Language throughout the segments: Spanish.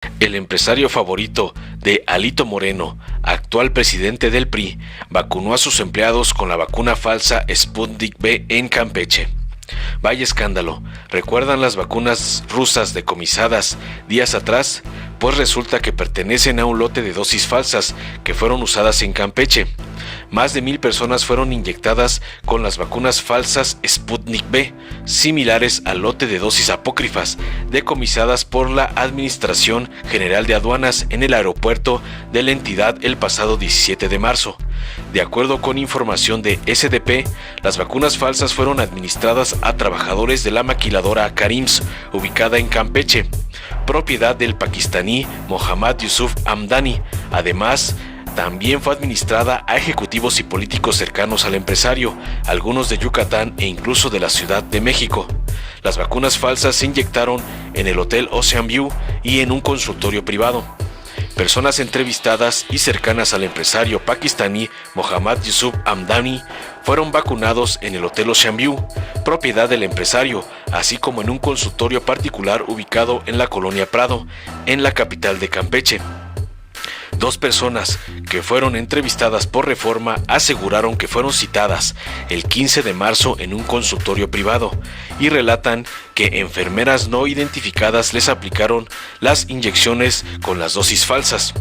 El empresario favorito de Alito Moreno, actual presidente del PRI, vacunó a sus empleados con la vacuna falsa Sputnik V en Campeche. Vaya escándalo, ¿recuerdan las vacunas rusas decomisadas días atrás? Pues resulta que pertenecen a un lote de dosis falsas que fueron usadas en Campeche. Más de 1,000 personas fueron inyectadas con las vacunas falsas Sputnik V, similares al lote de dosis apócrifas, decomisadas por la Administración General de Aduanas en el aeropuerto de la entidad el pasado 17 de marzo. De acuerdo con información de SDP, las vacunas falsas fueron administradas a trabajadores de la maquiladora Karims, ubicada en Campeche, propiedad del pakistaní Mohammad Yusuf Hamdani. Además, también fue administrada a ejecutivos y políticos cercanos al empresario, algunos de Yucatán e incluso de la Ciudad de México. Las vacunas falsas se inyectaron en el Hotel Ocean View y en un consultorio privado. Personas entrevistadas y cercanas al empresario pakistaní Mohammad Yusuf Hamdani fueron vacunados en el Hotel Ocean View, propiedad del empresario, así como en un consultorio particular ubicado en la colonia Prado, en la capital de Campeche. Dos personas que fueron entrevistadas por Reforma aseguraron que fueron citadas el 15 de marzo en un consultorio privado y relatan que enfermeras no identificadas les aplicaron las inyecciones con las dosis falsas.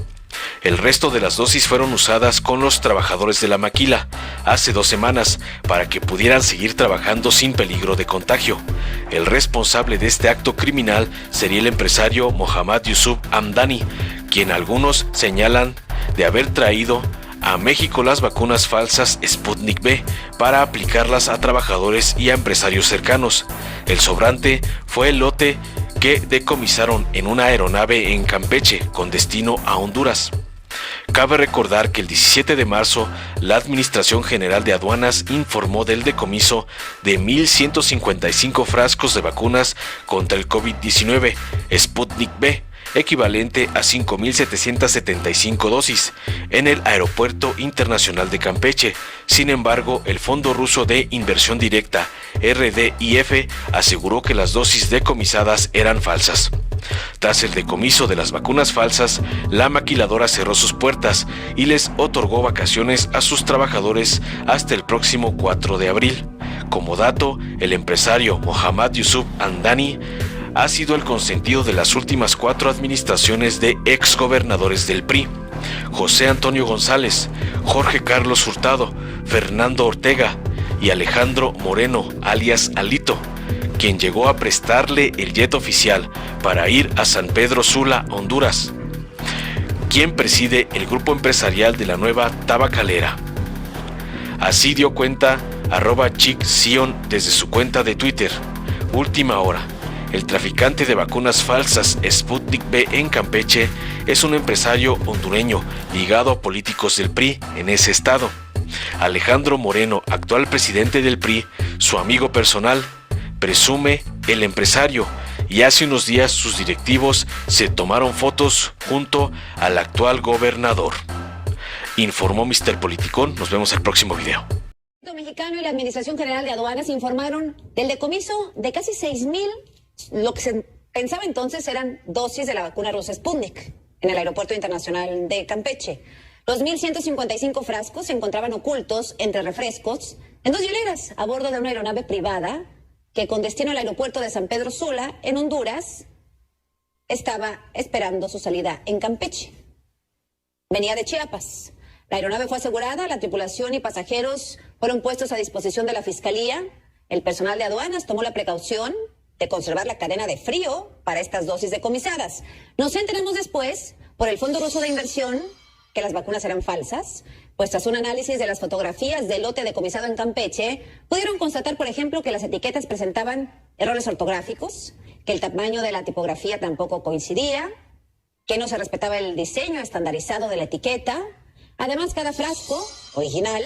El resto de las dosis fueron usadas con los trabajadores de la maquila hace 2 semanas para que pudieran seguir trabajando sin peligro de contagio. El responsable de este acto criminal sería el empresario Mohammad Yusuf Hamdani, quien algunos señalan de haber traído a México las vacunas falsas Sputnik V para aplicarlas a trabajadores y a empresarios cercanos. El sobrante fue el lote que decomisaron en una aeronave en Campeche con destino a Honduras. Cabe recordar que el 17 de marzo la Administración General de Aduanas informó del decomiso de 1,155 frascos de vacunas contra el COVID-19 Sputnik V, equivalente a 5,775 dosis, en el Aeropuerto Internacional de Campeche. Sin embargo, el Fondo Ruso de Inversión Directa, RDIF, aseguró que las dosis decomisadas eran falsas. Tras el decomiso de las vacunas falsas, la maquiladora cerró sus puertas y les otorgó vacaciones a sus trabajadores hasta el próximo 4 de abril. Como dato, el empresario Mohammad Yusuf Hamdani ha sido el consentido de las últimas 4 administraciones de exgobernadores del PRI: José Antonio González, Jorge Carlos Hurtado, Fernando Ortega y Alejandro Moreno, alias Alito, quien llegó a prestarle el jet oficial para ir a San Pedro Sula, Honduras, quien preside el grupo empresarial de la nueva tabacalera. Así dio cuenta @chic_sion desde su cuenta de Twitter. Última hora. El traficante de vacunas falsas Sputnik V en Campeche es un empresario hondureño ligado a políticos del PRI en ese estado. Alejandro Moreno, actual presidente del PRI, su amigo personal, presume el empresario, y hace unos días sus directivos se tomaron fotos junto al actual gobernador. Informó Mr. Politicón. Nos vemos el próximo video. El mexicano y la Administración General de Aduanas informaron del decomiso de casi 6,000, lo que se pensaba entonces eran dosis de la vacuna rusa Sputnik, en el Aeropuerto Internacional de Campeche. Los 1,155 frascos se encontraban ocultos entre refrescos en 2 hieleras a bordo de una aeronave privada que, con destino al aeropuerto de San Pedro Sula, en Honduras, estaba esperando su salida en Campeche. Venía de Chiapas. La aeronave fue asegurada, la tripulación y pasajeros fueron puestos a disposición de la Fiscalía. El personal de aduanas tomó la precaución de conservar la cadena de frío para estas dosis decomisadas. Nos enteramos después, por el Fondo Ruso de Inversión, que las vacunas eran falsas, pues tras un análisis de las fotografías del lote decomisado en Campeche, pudieron constatar, por ejemplo, que las etiquetas presentaban errores ortográficos, que el tamaño de la tipografía tampoco coincidía, que no se respetaba el diseño estandarizado de la etiqueta. Además, cada frasco original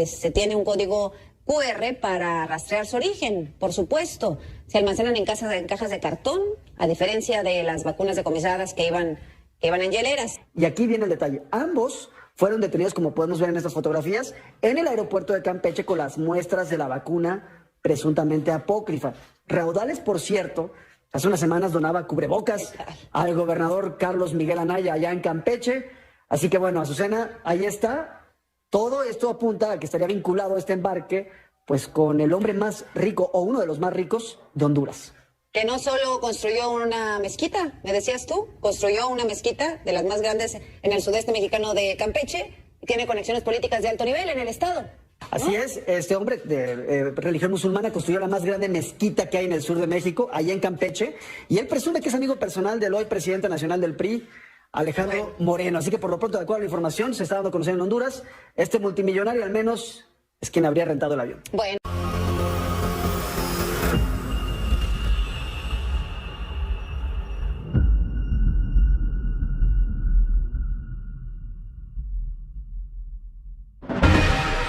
se tiene un código QR para rastrear su origen, por supuesto. Se almacenan en cajas de cartón, a diferencia de las vacunas decomisadas que iban en hieleras. Y aquí viene el detalle. Ambos fueron detenidos, como podemos ver en estas fotografías, en el aeropuerto de Campeche con las muestras de la vacuna presuntamente apócrifa. Raudales, por cierto, Hace unas semanas donaba cubrebocas al gobernador Carlos Miguel Anaya allá en Campeche. Así que bueno, Azucena, ahí está. Todo esto apunta a que estaría vinculado este embarque pues con el hombre más rico o uno de los más ricos de Honduras. Que no solo construyó una mezquita, me decías tú, construyó una mezquita de las más grandes en el sudeste mexicano de Campeche y tiene conexiones políticas de alto nivel en el estado. Así es, este hombre de religión musulmana construyó la más grande mezquita que hay en el sur de México, allá en Campeche, y él presume que es amigo personal del hoy presidente nacional del PRI, Alejandro Moreno. Así que por lo pronto, de acuerdo a la información, se está dando a conocer en Honduras, este multimillonario al menos es quien habría rentado el avión. Bueno.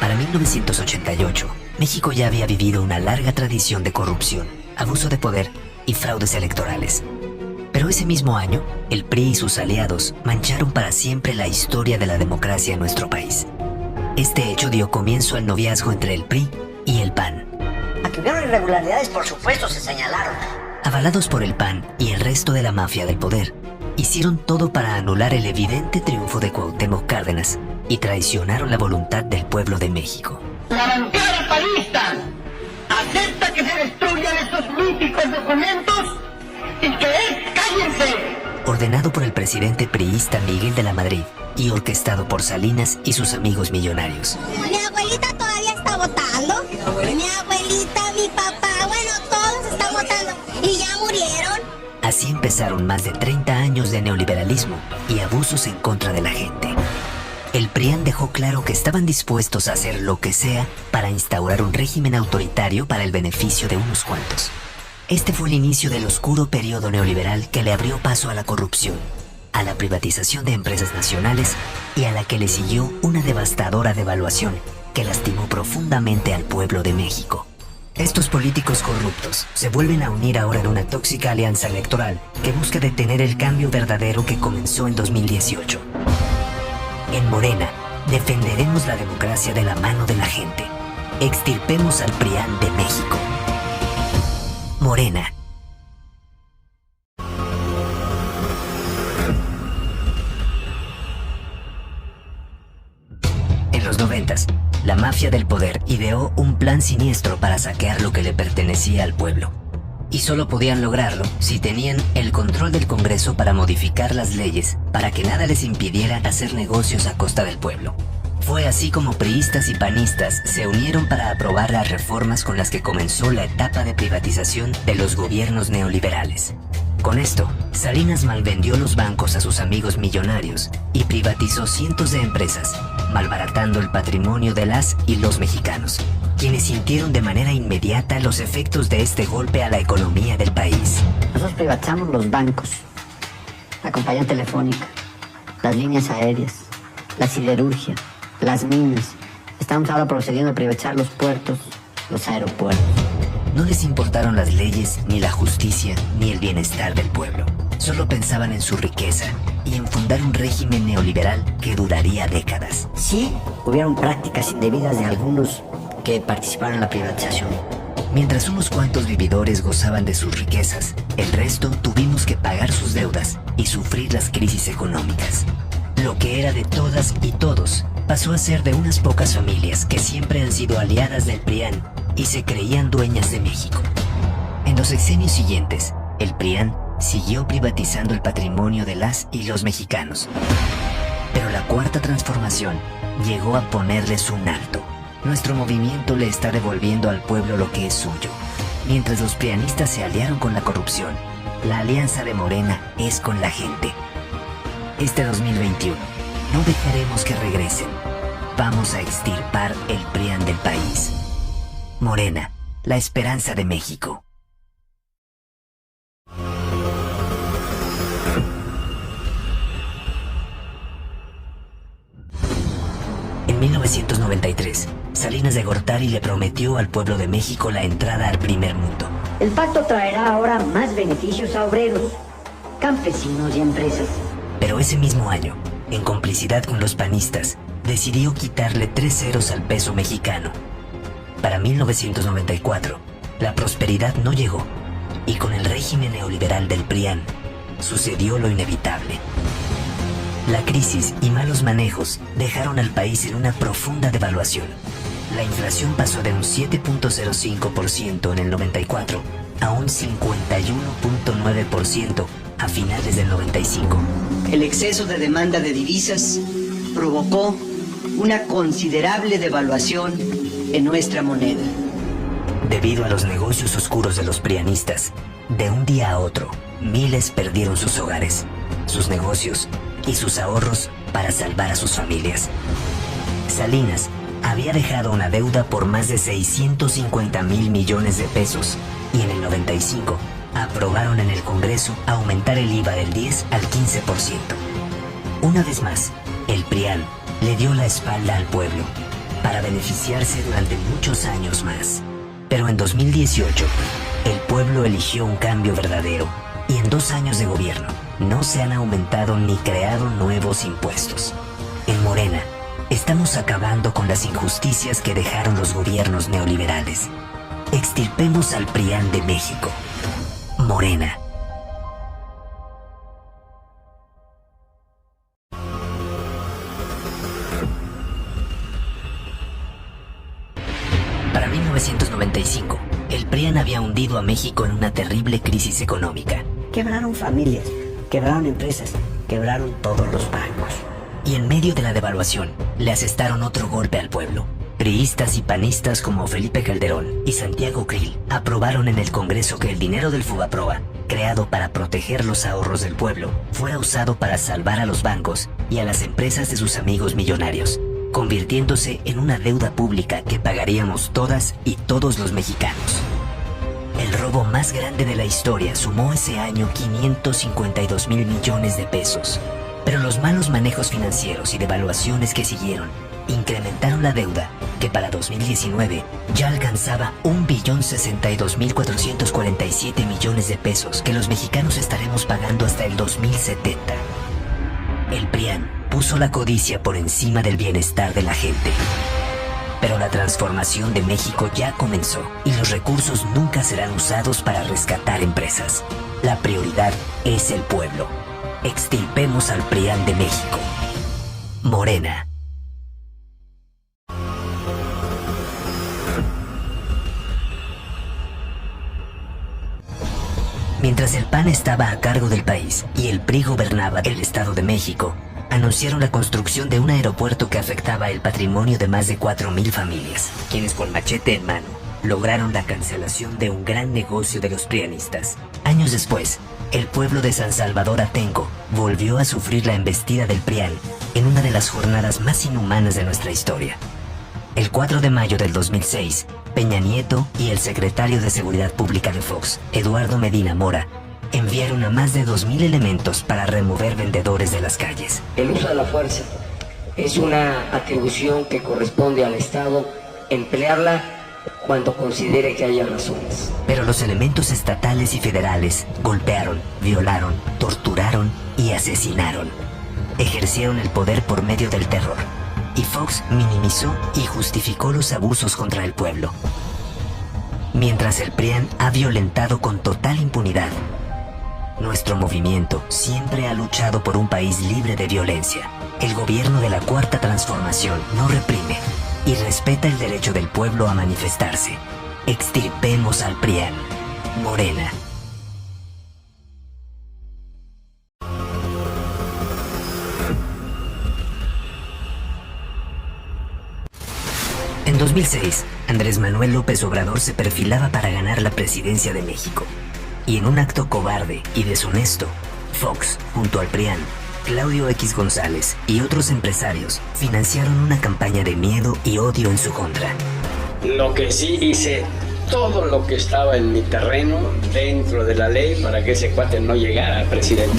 Para 1988, México ya había vivido una larga tradición de corrupción, abuso de poder y fraudes electorales. Pero ese mismo año, el PRI y sus aliados mancharon para siempre la historia de la democracia en nuestro país. Este hecho dio comienzo al noviazgo entre el PRI y el PAN. A que hubieron irregularidades, por supuesto, se señalaron. Avalados por el PAN y el resto de la mafia del poder, hicieron todo para anular el evidente triunfo de Cuauhtémoc Cárdenas y traicionaron la voluntad del pueblo de México. La bancada panista acepta que se destruyan estos míticos documentos y que cállense. Ordenado por el presidente priista Miguel de la Madrid y orquestado por Salinas y sus amigos millonarios. Mi abuelita todavía está votando. Mi abuelita, mi papá, bueno, todos están votando y ya murieron. Así empezaron más de 30 años de neoliberalismo y abusos en contra de la gente. El PRIAN dejó claro que estaban dispuestos a hacer lo que sea para instaurar un régimen autoritario para el beneficio de unos cuantos. Este fue el inicio del oscuro periodo neoliberal que le abrió paso a la corrupción, a la privatización de empresas nacionales y a la que le siguió una devastadora devaluación que lastimó profundamente al pueblo de México. Estos políticos corruptos se vuelven a unir ahora en una tóxica alianza electoral que busca detener el cambio verdadero que comenzó en 2018. En Morena, defenderemos la democracia de la mano de la gente. Extirpemos al PRIAN de México. Morena. En los 90s, la mafia del poder ideó un plan siniestro para saquear lo que le pertenecía al pueblo. Y solo podían lograrlo si tenían el control del Congreso para modificar las leyes para que nada les impidiera hacer negocios a costa del pueblo. Fue así como priistas y panistas se unieron para aprobar las reformas con las que comenzó la etapa de privatización de los gobiernos neoliberales. Con esto, Salinas malvendió los bancos a sus amigos millonarios y privatizó cientos de empresas, malbaratando el patrimonio de las y los mexicanos, quienes sintieron de manera inmediata los efectos de este golpe a la economía del país. Nosotros privatizamos los bancos, la compañía telefónica, las líneas aéreas, la siderurgia, las minas. Estamos ahora procediendo a privatizar los puertos, los aeropuertos. No les importaron las leyes, ni la justicia, ni el bienestar del pueblo. Solo pensaban en su riqueza y en fundar un régimen neoliberal que duraría décadas. Sí, hubieron prácticas indebidas de algunos que participaron en la privatización. Mientras unos cuantos vividores gozaban de sus riquezas, el resto tuvimos que pagar sus deudas y sufrir las crisis económicas. Lo que era de todas y todos pasó a ser de unas pocas familias que siempre han sido aliadas del PRIAN y se creían dueñas de México. En los sexenios siguientes, el PRIAN siguió privatizando el patrimonio de las y los mexicanos. Pero la cuarta transformación llegó a ponerles un alto. Nuestro movimiento le está devolviendo al pueblo lo que es suyo. Mientras los prianistas se aliaron con la corrupción, la alianza de Morena es con la gente. Este 2021, no dejaremos que regresen. Vamos a extirpar el PRIAN del país. Morena, la esperanza de México. En 1993, Salinas de Gortari le prometió al pueblo de México la entrada al primer mundo. El pacto traerá ahora más beneficios a obreros, campesinos y empresas. Pero ese mismo año, en complicidad con los panistas, decidió quitarle 3 ceros al peso mexicano. Para 1994, la prosperidad no llegó, Y con el régimen neoliberal del PRIAN, sucedió lo inevitable. La crisis y malos manejos dejaron al país en una profunda devaluación. La inflación pasó de un 7.05% en el 94 a un 51.9% a finales del 95. El exceso de demanda de divisas provocó una considerable devaluación en nuestra moneda. Debido a los negocios oscuros de los prianistas, de un día a otro, miles perdieron sus hogares, sus negocios y sus ahorros para salvar a sus familias. Salinas había dejado una deuda por más de 650,000 millones de pesos y en el 95 aprobaron en el Congreso aumentar el IVA del 10 al 15%. Una vez más, el PRIAN le dio la espalda al pueblo para beneficiarse durante muchos años más. Pero en 2018, el pueblo eligió un cambio verdadero y en 2 años de gobierno no se han aumentado ni creado nuevos impuestos. En Morena, estamos acabando con las injusticias que dejaron los gobiernos neoliberales. Extirpemos al PRIAN de México. Morena. Para 1995, el PRIAN había hundido a México en una terrible crisis económica. Quebraron familias, quebraron empresas, quebraron todos los bancos. Y en medio de la devaluación, le asestaron otro golpe al pueblo. Priistas y panistas como Felipe Calderón y Santiago Krill aprobaron en el Congreso que el dinero del Fobaproa, creado para proteger los ahorros del pueblo, fuera usado para salvar a los bancos y a las empresas de sus amigos millonarios, convirtiéndose en una deuda pública que pagaríamos todas y todos los mexicanos. El robo más grande de la historia sumó ese año 552,000 millones de pesos. Pero los malos manejos financieros y devaluaciones que siguieron incrementaron la deuda, que para 2019 ya alcanzaba 1,062,447 millones de pesos que los mexicanos estaremos pagando hasta el 2070. El PRIAN puso la codicia por encima del bienestar de la gente. Pero la transformación de México ya comenzó y los recursos nunca serán usados para rescatar empresas. La prioridad es el pueblo. Extirpemos al PRIAN de México. Morena. Mientras el PAN estaba a cargo del país y el PRI gobernaba el Estado de México, anunciaron la construcción de un aeropuerto que afectaba el patrimonio de más de 4,000 familias, quienes con machete en mano lograron la cancelación de un gran negocio de los prianistas. Años después, el pueblo de San Salvador Atenco volvió a sufrir la embestida del PRIAN en una de las jornadas más inhumanas de nuestra historia. El 4 de mayo del 2006, Peña Nieto y el secretario de Seguridad Pública de Fox, Eduardo Medina Mora, enviaron a más de 2,000 elementos para remover vendedores de las calles. El uso de la fuerza es una atribución que corresponde al Estado emplearla cuando considere que haya razones. Pero los elementos estatales y federales golpearon, violaron, torturaron y asesinaron. Ejercieron el poder por medio del terror. Y Fox minimizó y justificó los abusos contra el pueblo. Mientras el PRIAN ha violentado con total impunidad, nuestro movimiento siempre ha luchado por un país libre de violencia. El gobierno de la Cuarta Transformación no reprime y respeta el derecho del pueblo a manifestarse. Extirpemos al PRIAN. Morena. En 2006, Andrés Manuel López Obrador se perfilaba para ganar la presidencia de México. Y en un acto cobarde y deshonesto, Fox, junto al PRIAN, Claudio X González y otros empresarios financiaron una campaña de miedo y odio en su contra. Lo que sí hice, todo lo que estaba en mi terreno, dentro de la ley, para que ese cuate no llegara al presidente.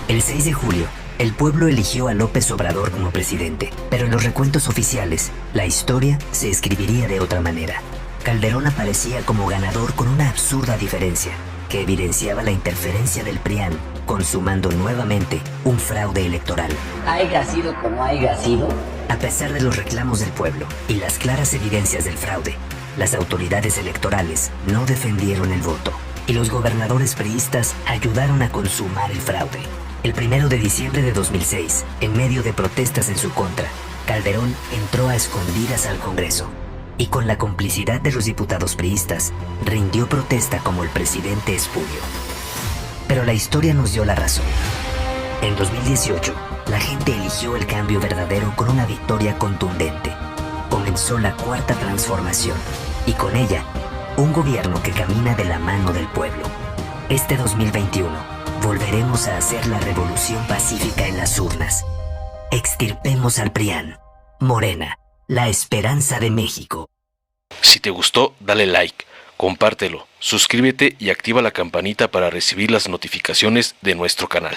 El 6 de julio, el pueblo eligió a López Obrador como presidente, pero en los recuentos oficiales, la historia se escribiría de otra manera. Calderón aparecía como ganador con una absurda diferencia, que evidenciaba la interferencia del PRIAN, consumando nuevamente un fraude electoral. Haya sido como haya sido. A pesar de los reclamos del pueblo y las claras evidencias del fraude, las autoridades electorales no defendieron el voto. y los gobernadores priistas ayudaron a consumar el fraude. El 1 de diciembre de 2006, en medio de protestas en su contra, Calderón entró a escondidas al Congreso y con la complicidad de los diputados priistas, rindió protesta como el presidente espurio. Pero la historia nos dio la razón. En 2018, la gente eligió el cambio verdadero con una victoria contundente. Comenzó la cuarta transformación y con ella, un gobierno que camina de la mano del pueblo. Este 2021, volveremos a hacer la revolución pacífica en las urnas. Extirpemos al PRIAN. Morena, la esperanza de México. Si te gustó, dale like, compártelo, suscríbete y activa la campanita para recibir las notificaciones de nuestro canal.